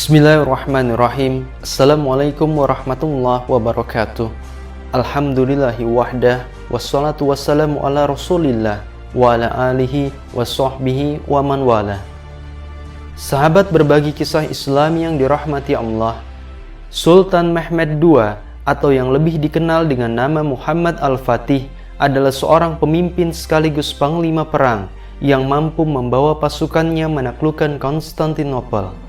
Bismillahirrahmanirrahim. Assalamualaikum warahmatullahi wabarakatuh. Alhamdulillahi wahdah, wassalatu wassalamu ala rasulillah wa ala alihi wa sahbihi wa man wala. Sahabat berbagi kisah Islam yang dirahmati Allah, Sultan Mehmed II atau yang lebih dikenal dengan nama Muhammad Al-Fatih adalah seorang pemimpin sekaligus panglima perang yang mampu membawa pasukannya menaklukkan Konstantinopel.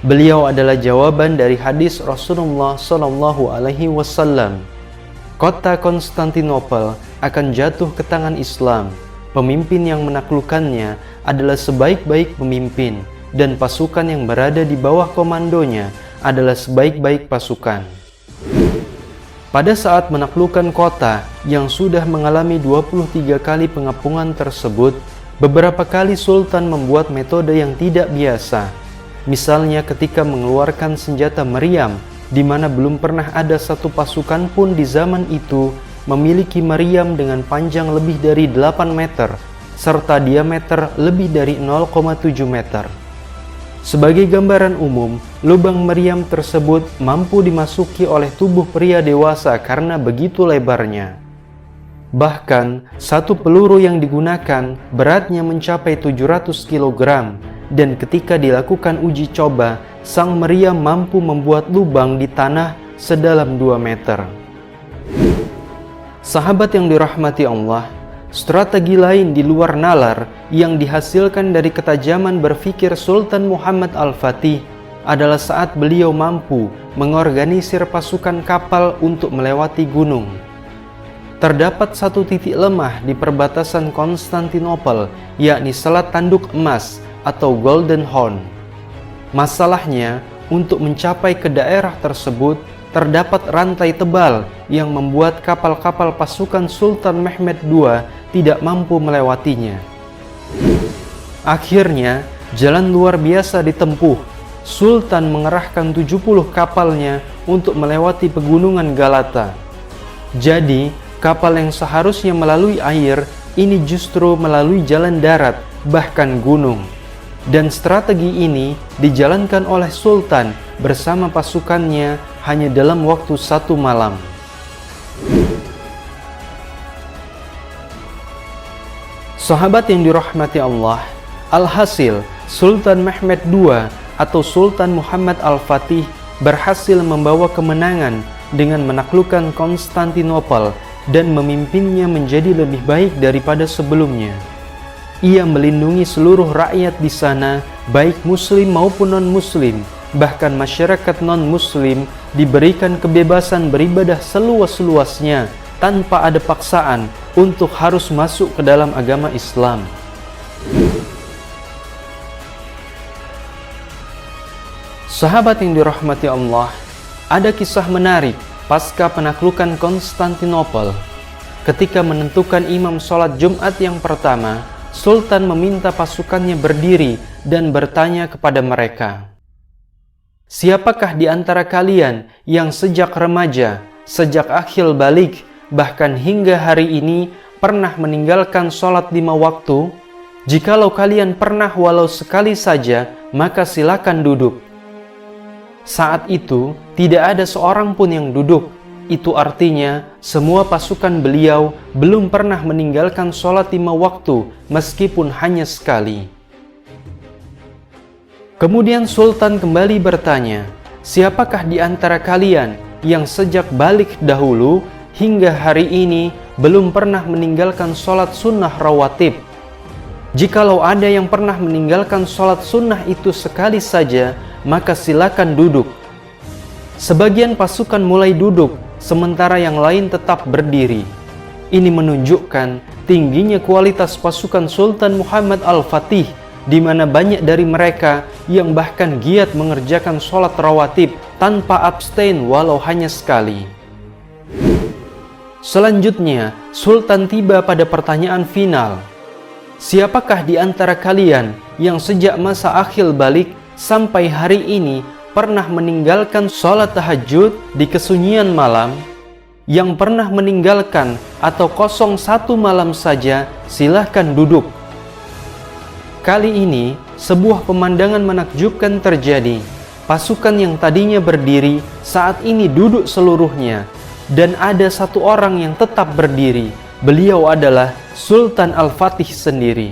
Beliau adalah jawaban dari hadis Rasulullah SAW. Kota Konstantinopel akan jatuh ke tangan Islam. Pemimpin yang menaklukkannya adalah sebaik-baik pemimpin, dan pasukan yang berada di bawah komandonya adalah sebaik-baik pasukan. Pada saat menaklukkan kota yang sudah mengalami 23 kali pengepungan tersebut, beberapa kali Sultan membuat metode yang tidak biasa. Misalnya ketika mengeluarkan senjata meriam, di mana belum pernah ada satu pasukan pun di zaman itu memiliki meriam dengan panjang lebih dari 8 meter, serta diameter lebih dari 0,7 meter. Sebagai gambaran umum, lubang meriam tersebut mampu dimasuki oleh tubuh pria dewasa karena begitu lebarnya. Bahkan, satu peluru yang digunakan beratnya mencapai 700 kg, dan ketika dilakukan uji coba, sang meriam mampu membuat lubang di tanah sedalam 2 meter. Sahabat yang dirahmati Allah, strategi lain di luar nalar yang dihasilkan dari ketajaman berpikir Sultan Muhammad Al-Fatih adalah saat beliau mampu mengorganisir pasukan kapal untuk melewati gunung. Terdapat satu titik lemah di perbatasan Konstantinopel, yakni Selat Tanduk Emas atau Golden Horn. Masalahnya, untuk mencapai ke daerah tersebut, terdapat rantai tebal yang membuat kapal-kapal pasukan Sultan Mehmed II tidak mampu melewatinya. Akhirnya, jalan luar biasa ditempuh. Sultan mengerahkan 70 kapalnya untuk melewati pegunungan Galata. Jadi, kapal yang seharusnya melalui air, ini justru melalui jalan darat, bahkan gunung. Dan strategi ini dijalankan oleh Sultan bersama pasukannya hanya dalam waktu 1 malam. Sahabat yang dirahmati Allah, alhasil Sultan Mehmed II atau Sultan Muhammad Al-Fatih berhasil membawa kemenangan dengan menaklukkan Konstantinopel dan memimpinnya menjadi lebih baik daripada sebelumnya. Ia melindungi seluruh rakyat di sana, baik muslim maupun non-muslim. Bahkan masyarakat non-muslim diberikan kebebasan beribadah seluas-luasnya tanpa ada paksaan untuk harus masuk ke dalam agama Islam. Sahabat yang dirahmati Allah, ada kisah menarik pasca penaklukan Konstantinopel. Ketika menentukan imam sholat Jumat yang pertama, Sultan meminta pasukannya berdiri dan bertanya kepada mereka, "Siapakah di antara kalian yang sejak remaja, sejak akhil balik, bahkan hingga hari ini pernah meninggalkan sholat 5 waktu? Jikalau kalian pernah walau sekali saja, maka silakan duduk." Saat itu, tidak ada seorang pun yang duduk. Itu artinya, semua pasukan beliau belum pernah meninggalkan sholat 5 waktu, meskipun hanya sekali. Kemudian Sultan kembali bertanya, "Siapakah di antara kalian yang sejak balik dahulu hingga hari ini belum pernah meninggalkan sholat sunnah rawatib? Jikalau ada yang pernah meninggalkan sholat sunnah itu sekali saja, maka silakan duduk." Sebagian pasukan mulai duduk, sementara yang lain tetap berdiri. Ini menunjukkan tingginya kualitas pasukan Sultan Muhammad Al-Fatih, di mana banyak dari mereka yang bahkan giat mengerjakan sholat rawatib tanpa abstain walau hanya sekali. Selanjutnya, Sultan tiba pada pertanyaan final. "Siapakah di antara kalian yang sejak masa akhil balik sampai hari ini pernah meninggalkan sholat tahajud di kesunyian malam? Yang pernah meninggalkan atau kosong 1 malam saja, silahkan duduk." Kali ini, sebuah pemandangan menakjubkan terjadi. Pasukan yang tadinya berdiri saat ini duduk seluruhnya, dan ada satu orang yang tetap berdiri. Beliau adalah Sultan Al-Fatih sendiri.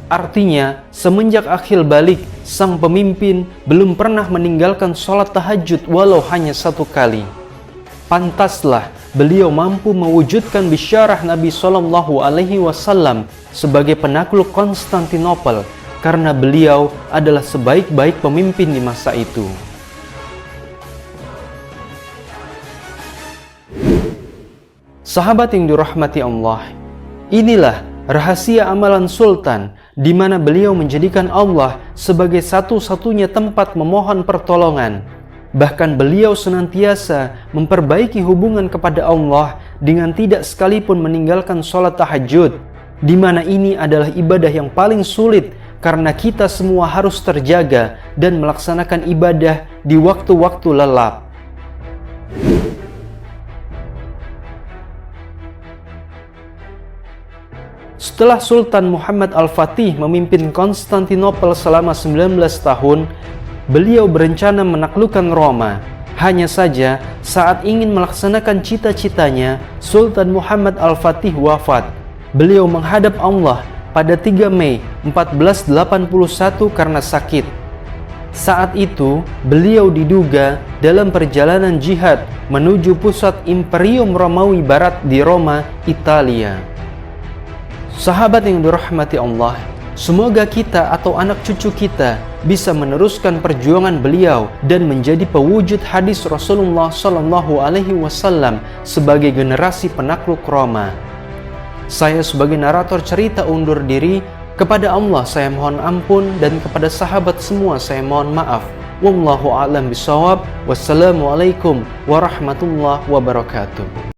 Artinya, semenjak akhir balik, sang pemimpin belum pernah meninggalkan sholat tahajud walau hanya satu kali. Pantaslah beliau mampu mewujudkan bisyarah Nabi Shallallahu Alaihi Wasallam sebagai penakluk Konstantinopel, karena beliau adalah sebaik-baik pemimpin di masa itu. Sahabat yang dirahmati Allah, inilah rahasia amalan Sultan, di mana beliau menjadikan Allah sebagai satu-satunya tempat memohon pertolongan. Bahkan beliau senantiasa memperbaiki hubungan kepada Allah dengan tidak sekalipun meninggalkan sholat tahajud, di mana ini adalah ibadah yang paling sulit karena kita semua harus terjaga dan melaksanakan ibadah di waktu-waktu lelap. Setelah Sultan Muhammad Al-Fatih memimpin Konstantinopel selama 19 tahun, beliau berencana menaklukkan Roma. Hanya saja, saat ingin melaksanakan cita-citanya, Sultan Muhammad Al-Fatih wafat. Beliau menghadap Allah pada 3 Mei 1481 karena sakit. Saat itu, beliau diduga dalam perjalanan jihad menuju pusat Imperium Romawi Barat di Roma, Italia. Sahabat yang dirahmati Allah, semoga kita atau anak cucu kita bisa meneruskan perjuangan beliau dan menjadi pewujud hadis Rasulullah Shallallahu Alaihi Wasallam sebagai generasi penakluk Roma. Saya sebagai narator cerita undur diri. Kepada Allah saya mohon ampun, dan kepada sahabat semua saya mohon maaf. Wallahu a'lam bishawab. Wassalamualaikum warahmatullahi wabarakatuh.